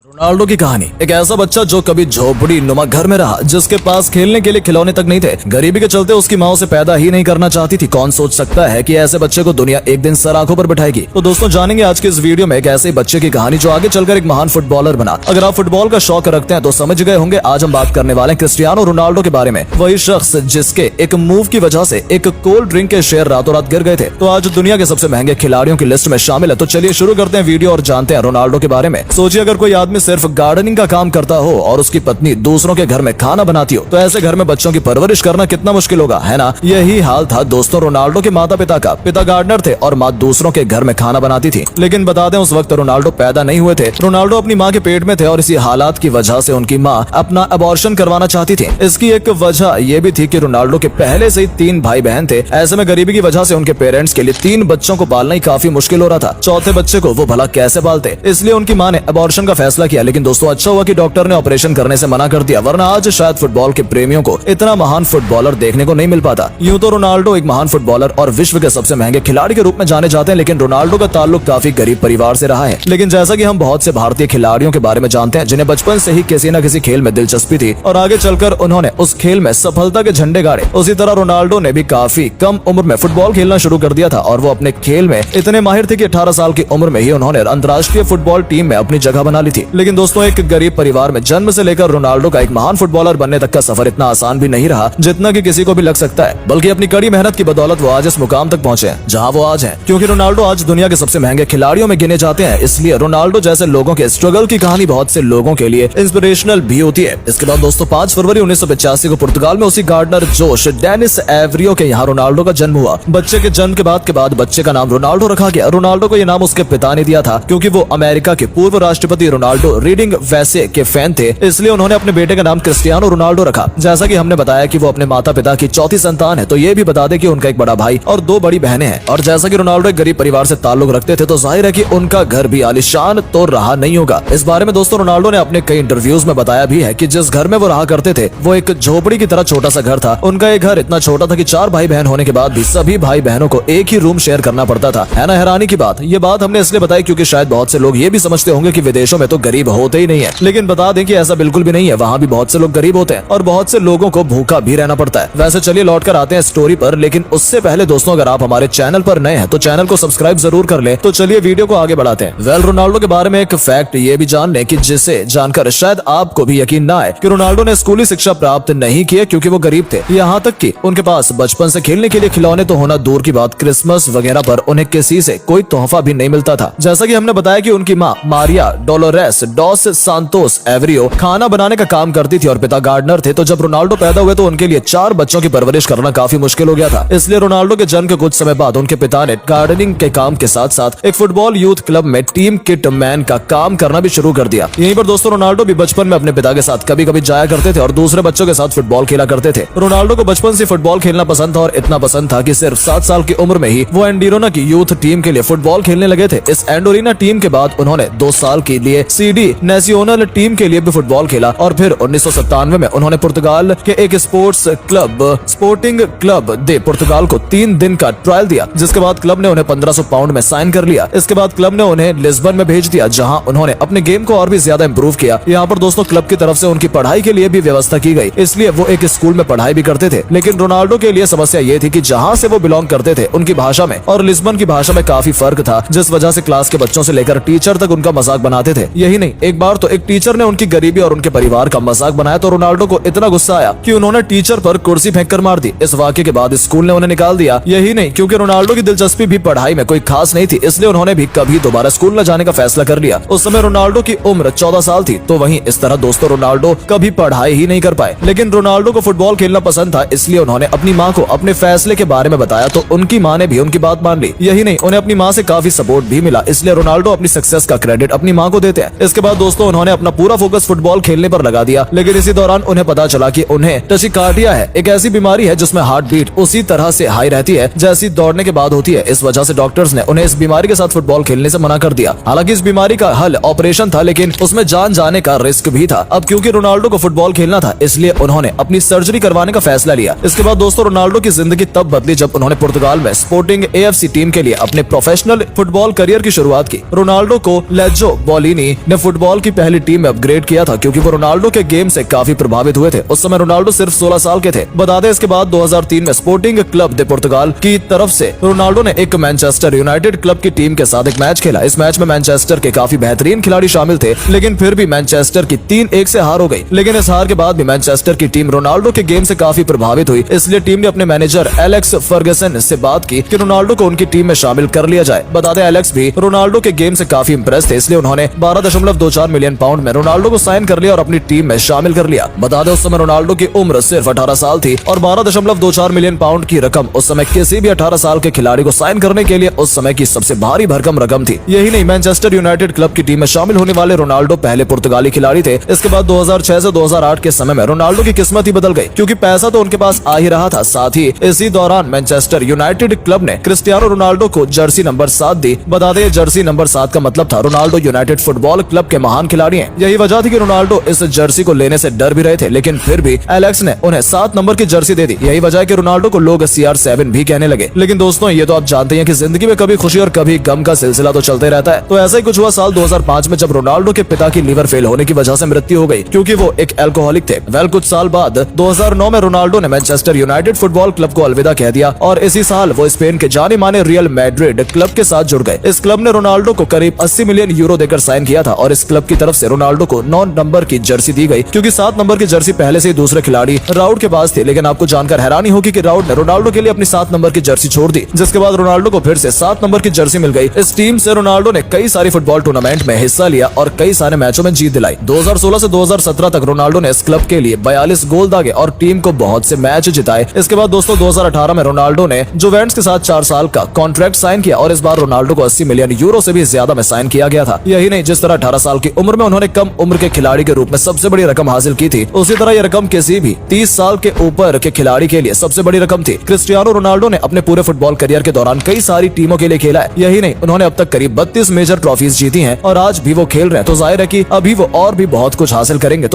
Ronaldo की कहानी। एक ऐसा बच्चा जो कभी झोपड़ी नुमा घर में रहा, जिसके पास खेलने के लिए खिलौने तक नहीं थे। गरीबी के चलते उसकी माँ उसे पैदा ही नहीं करना चाहती थी। कौन सोच सकता है कि ऐसे बच्चे को दुनिया एक दिन सर आंखों पर बिठाएगी। तो दोस्तों जानेंगे आज के इस वीडियो में एक ऐसे बच्चे की कहानी जो आगे चलकर एक महान फुटबॉलर बना। अगर आप फुटबॉल का शौक रखते हैं तो समझ गए होंगे आज हम बात करने वाले हैं क्रिस्टियानो रोनाल्डो के बारे में। वही शख्स जिसके एक मूव की वजह से एक कोल्ड ड्रिंक के शेयर रातों रात गिर गए थे, तो आज दुनिया के सबसे महंगे खिलाड़ियों की लिस्ट में शामिल है। तो चलिए शुरू करते हैं वीडियो और जानते हैं रोनाल्डो के बारे में। सोचिए अगर कोई आदमी सिर्फ गार्डनिंग का काम करता हो और उसकी पत्नी दूसरों के घर में खाना बनाती हो, तो ऐसे घर में बच्चों की परवरिश करना कितना मुश्किल होगा, है ना। यही हाल था दोस्तों रोनाल्डो के माता पिता का। पिता गार्डनर थे और माँ दूसरों के घर में खाना बनाती थी। लेकिन बता दें उस वक्त रोनाल्डो पैदा नहीं हुए थे। रोनाल्डो अपनी माँ के पेट में थे और इसी हालात की वजह से उनकी माँ अपना अबॉर्शन करवाना चाहती थी। इसकी एक वजह यह भी थी कि रोनाल्डो के पहले से ही 3 भाई बहन थे। ऐसे में गरीबी की वजह से उनके पेरेंट्स के लिए 3 बच्चों को पालना ही काफी मुश्किल हो रहा था। चौथे बच्चे को वो भला कैसे पालते, इसलिए उनकी माँ ने अबॉर्शन का फैसला किया। लेकिन दोस्तों अच्छा हुआ कि डॉक्टर ने ऑपरेशन करने से मना कर दिया, वरना आज शायद फुटबॉल के प्रेमियों को इतना महान फुटबॉलर देखने को नहीं मिल पाता। यूं तो रोनाल्डो एक महान फुटबॉलर और विश्व के सबसे महंगे खिलाड़ी के रूप में जाने जाते हैं, लेकिन रोनाल्डो का ताल्लुक काफी गरीब परिवार से रहा है। लेकिन जैसा कि हम बहुत से भारतीय खिलाड़ियों के बारे में जानते हैं जिन्हें बचपन से ही किसी न किसी खेल में दिलचस्पी थी और आगे चलकर उन्होंने उस खेल में सफलता के झंडे गाड़े, उसी तरह रोनाल्डो ने भी काफी कम उम्र में फुटबॉल खेलना शुरू कर दिया था और वो अपने खेल में इतने माहिर थे कि 18 साल की उम्र में ही उन्होंने अंतर्राष्ट्रीय फुटबॉल टीम में अपनी जगह बना ली थी। लेकिन दोस्तों एक गरीब परिवार में जन्म से लेकर रोनाल्डो का एक महान फुटबॉलर बनने तक का सफर इतना आसान भी नहीं रहा जितना कि किसी को भी लग सकता है, बल्कि अपनी कड़ी मेहनत की बदौलत वो आज इस मुकाम तक पहुंचे हैं जहां वो आज हैं। क्योंकि रोनाल्डो आज दुनिया के सबसे महंगे खिलाड़ियों में गिने जाते हैं, इसलिए रोनाल्डो जैसे लोगों के स्ट्रगल की कहानी बहुत से लोगों के लिए इंस्पिरेशनल भी होती है। इसके बाद दोस्तों 5 फरवरी 1985 को पुर्तगाल में उसी गार्डनर जोश डेनिस एवरियो के यहाँ रोनाल्डो का जन्म हुआ। बच्चे के जन्म के बाद बच्चे का नाम रोनाल्डो रखा गया। रोनाल्डो को यह नाम उसके पिता ने दिया था क्योंकि वो अमेरिका के पूर्व राष्ट्रपति रोनाल्डो रीडिंग वैसे के फैन थे, इसलिए उन्होंने अपने बेटे का नाम क्रिस्टियानो रोनाल्डो रखा। जैसा कि हमने बताया कि वो अपने माता पिता की चौथी संतान है, तो ये भी बता दें कि उनका एक बड़ा भाई और 2 बड़ी बहनें हैं। और जैसा कि रोनाल्डो एक गरीब परिवार से ताल्लुक रखते थे, तो जाहिर है कि उनका घर भी आलीशान तो रहा नहीं होगा। इस बारे में दोस्तों रोनाल्डो ने अपने कई इंटरव्यूज में बताया भी है कि जिस घर में वो रहा करते थे वो एक झोपड़ी की तरह छोटा सा घर था। उनका ये घर इतना छोटा था कि 4 भाई बहन होने के बाद भी सभी भाई बहनों को एक ही रूम शेयर करना पड़ता था। है ना हैरानी की बात। ये बात हमने इसलिए बताई क्योंकि शायद बहुत से लोग ये भी समझते होंगे कि विदेशों में तो गरीब होते ही नहीं है, लेकिन बता दें कि ऐसा बिल्कुल भी नहीं है। वहाँ भी बहुत से लोग गरीब होते हैं और बहुत से लोगों को भूखा भी रहना पड़ता है। वैसे चलिए लौटकर आते हैं स्टोरी पर, लेकिन उससे पहले दोस्तों अगर आप हमारे चैनल पर नए हैं तो चैनल को सब्सक्राइब जरूर कर लें। तो चलिए वीडियो को आगे बढ़ाते हैं। रोनाल्डो के बारे में एक फैक्ट ये भी जान लें कि जिसे जानकर शायद आपको भी यकीन ना आए कि रोनाल्डो ने स्कूली शिक्षा प्राप्त नहीं की क्योंकि वो गरीब थे। यहाँ तक कि उनके पास बचपन से खेलने के लिए खिलौने तो होना दूर की बात, क्रिसमस वगैरह पर उन्हें किसी से कोई तोहफा भी नहीं मिलता था। जैसा कि हमने बताया कि उनकी माँ मारिया डोलोरेस डॉस सांतोस एवरियो खाना बनाने का काम करती थी और पिता गार्डनर थे। तो जब रोनाल्डो पैदा हुए तो उनके लिए 4 बच्चों की परवरिश करना काफी मुश्किल हो गया था। इसलिए रोनाल्डो के जन्म के कुछ समय बाद उनके पिता ने गार्डनिंग के काम के साथ साथ एक फुटबॉल यूथ क्लब में टीम किट मैन का काम करना भी शुरू कर दिया। यहीं पर दोस्तों रोनाल्डो भी बचपन में अपने पिता के साथ कभी कभी जाया करते थे और दूसरे बच्चों के साथ फुटबॉल खेला करते थे। रोनाल्डो को बचपन से फुटबॉल खेलना पसंद था और इतना पसंद था कि सिर्फ 7 साल की उम्र में ही वो एंडोरिना की यूथ टीम के लिए फुटबॉल खेलने लगे थे। इस एंडोरिना टीम के बाद उन्होंने 2 साल के लिए सीडी नेशनल टीम के लिए भी फुटबॉल खेला और फिर 1997 में उन्होंने पुर्तगाल के एक स्पोर्टिंग क्लब दे पुर्तगाल को 3 दिन का ट्रायल दिया, जिसके बाद क्लब ने उन्हें 1500 पाउंड में साइन कर लिया। इसके बाद क्लब ने उन्हें लिस्बन में भेज दिया जहां उन्होंने अपने गेम को और भी ज्यादा इंप्रूव किया। यहाँ पर दोस्तों क्लब की तरफ से उनकी पढ़ाई के लिए भी व्यवस्था की गई, इसलिए वो एक स्कूल में पढ़ाई भी करते थे। लेकिन रोनाल्डो के लिए समस्या ये थी कि जहाँ से वो बिलोंग करते थे उनकी भाषा में और लिस्बन की भाषा में काफी फर्क था, जिस वजह से क्लास के बच्चों से लेकर टीचर तक उनका मजाक बनाते थे। यही नहीं, एक बार तो एक टीचर ने उनकी गरीबी और उनके परिवार का मजाक बनाया तो रोनाल्डो को इतना गुस्सा आया कि उन्होंने टीचर पर कुर्सी फेंक कर मार दी। इस वाक्य के बाद स्कूल ने उन्हें निकाल दिया। यही नहीं, क्योंकि रोनाल्डो की दिलचस्पी भी पढ़ाई में कोई खास नहीं थी, इसलिए उन्होंने भी कभी दोबारा स्कूल न जाने का फैसला कर लिया। उस समय रोनाल्डो की उम्र 14 साल थी। तो वहीं इस तरह दोस्तों रोनाल्डो कभी पढ़ाई ही नहीं कर पाए। लेकिन रोनाल्डो को फुटबॉल खेलना पसंद था, इसलिए उन्होंने अपनी माँ को अपने फैसले के बारे में बताया तो उनकी माँ ने भी उनकी बात मान ली। यही नहीं, उन्हें अपनी माँ से काफी सपोर्ट भी मिला, इसलिए रोनाल्डो अपनी सक्सेस का क्रेडिट अपनी माँ को देते हैं। इसके बाद दोस्तों उन्होंने अपना पूरा फोकस फुटबॉल खेलने पर लगा दिया। लेकिन इसी दौरान उन्हें पता चला कि उन्हें टचिकार्डिया है, एक ऐसी बीमारी है जिसमें हार्ट बीट उसी तरह से हाई रहती है जैसी दौड़ने के बाद होती है। इस वजह से डॉक्टर्स ने उन्हें इस बीमारी के साथ फुटबॉल खेलने से मना कर दिया। हालांकि इस बीमारी का हल ऑपरेशन था, लेकिन उसमें जान जाने का रिस्क भी था। अब क्योंकि रोनाल्डो को फुटबॉल खेलना था, इसलिए उन्होंने अपनी सर्जरी करवाने का फैसला लिया। इसके बाद दोस्तों रोनाल्डो की जिंदगी तब बदली जब उन्होंने पुर्तगाल में स्पोर्टिंग AFC टीम के लिए अपने प्रोफेशनल फुटबॉल करियर की शुरुआत की। रोनाल्डो को लेजो बोलिनी ने फुटबॉल की पहली टीम में अपग्रेड किया था, क्योंकि वो रोनाल्डो के गेम से काफी प्रभावित हुए थे। उस समय रोनाल्डो सिर्फ 16 साल के थे। बता दें, इसके बाद 2003 में स्पोर्टिंग क्लब दे पुर्तगाल की तरफ से रोनाल्डो ने एक मैनचेस्टर यूनाइटेड क्लब की टीम के साथ एक मैच खेला। इस मैच में मैनचेस्टर के काफी बेहतरीन खिलाड़ी शामिल थे, लेकिन फिर भी मैनचेस्टर की 3-1 से हार हो गई। लेकिन इस हार के बाद भी मैनचेस्टर की टीम रोनाल्डो के गेम से काफी प्रभावित हुई, इसलिए टीम ने अपने मैनेजर एलेक्स फर्गसन से बात की कि रोनाल्डो को उनकी टीम में शामिल कर लिया जाए। बता दें, एलेक्स भी रोनाल्डो के गेम से काफी इंप्रेस थे, इसलिए उन्होंने 12.24 मिलियन पाउंड में रोनाल्डो को साइन कर लिया और अपनी टीम में शामिल कर लिया। बता दें, उस समय रोनाल्डो की उम्र सिर्फ 18 साल थी और 12.24 मिलियन पाउंड की रकम उस समय किसी भी 18 साल के खिलाड़ी को साइन करने के लिए उस समय की सबसे भारी भरकम रकम थी। यही नहीं, मैनचेस्टर यूनाइटेड क्लब की टीम में शामिल होने वाले रोनाल्डो पहले पुर्तगाली खिलाड़ी थे। इसके बाद 2006 से 2008 के समय में रोनाल्डो की किस्मत ही बदल गई, क्योंकि पैसा तो उनके पास आ ही रहा था। साथ ही इसी दौरान मैनचेस्टर यूनाइटेड क्लब ने क्रिस्टियानो रोनाल्डो को जर्सी नंबर 7 दी। बता दें, जर्सी नंबर 7 का मतलब था रोनाल्डो यूनाइटेड फुटबॉल क्लब के महान खिलाड़ी हैं। यही वजह थी कि रोनाल्डो इस जर्सी को लेने से डर भी रहे थे, लेकिन फिर भी एलेक्स ने उन्हें 7 नंबर की जर्सी दे दी। यही वजह है कि रोनाल्डो को लोग CR7 भी कहने लगे। लेकिन दोस्तों, ये तो आप जानते हैं कि जिंदगी में कभी खुशी और कभी गम का सिलसिला तो चलते रहता है। तो ऐसा ही कुछ हुआ साल 2005 में, जब रोनाल्डो के पिता की लीवर फेल होने की वजह से मृत्यु हो गई, क्योंकि वो एक अल्कोहलिक थे। कुछ साल बाद 2009 में रोनाल्डो ने मैनचेस्टर यूनाइटेड फुटबॉल क्लब को अलविदा कह दिया और इसी साल वो स्पेन के जाने माने रियल मैड्रिड क्लब के साथ जुड़ गए। इस क्लब ने रोनाल्डो को करीब 80 मिलियन यूरो देकर साइन किया था और इस क्लब की तरफ से रोनाल्डो को 9 नंबर की जर्सी दी गई, क्योंकि 7 नंबर की जर्सी पहले से ही दूसरे खिलाड़ी राउड के पास थी। लेकिन आपको जानकर हैरानी होगी कि राउड ने रोनाल्डो के लिए अपनी 7 नंबर की जर्सी छोड़ दी, जिसके बाद रोनाल्डो को फिर से 7 नंबर की जर्सी मिल गई। इस टीम से रोनाल्डो ने कई सारी फुटबॉल टूर्नामेंट में हिस्सा लिया और कई सारे मैचों में जीत दिलाई। 2016 से 2017 तक रोनाल्डो ने इस क्लब के लिए 42 गोल दागे और टीम को बहुत से मैच जिताए। इसके बाद दोस्तों 2018 में रोनाल्डो ने जुवेंटस के साथ 4 साल का कॉन्ट्रैक्ट साइन किया और इस बार रोनाल्डो को 80 मिलियन यूरो से भी ज्यादा में साइन किया गया था। यही नहीं, जिस तरह 18 साल की उम्र में उन्होंने कम उम्र के खिलाड़ी के रूप में सबसे बड़ी रकम हासिल की थी, उसी तरह यह रकम किसी भी 30 साल के ऊपर के खिलाड़ी के लिए सबसे बड़ी रकम थी। क्रिस्टियानो रोनाल्डो ने अपने पूरे फुटबॉल करियर के दौरान कई सारी टीमों के लिए खेला है। यही नहीं, उन्होंने अब तक करीब 32 मेजर ट्रॉफीज जीती हैं और आज भी वो खेल रहे हैं, तो जाहिर है कि अभी वो और भी बहुत कुछ हासिल करेंगे।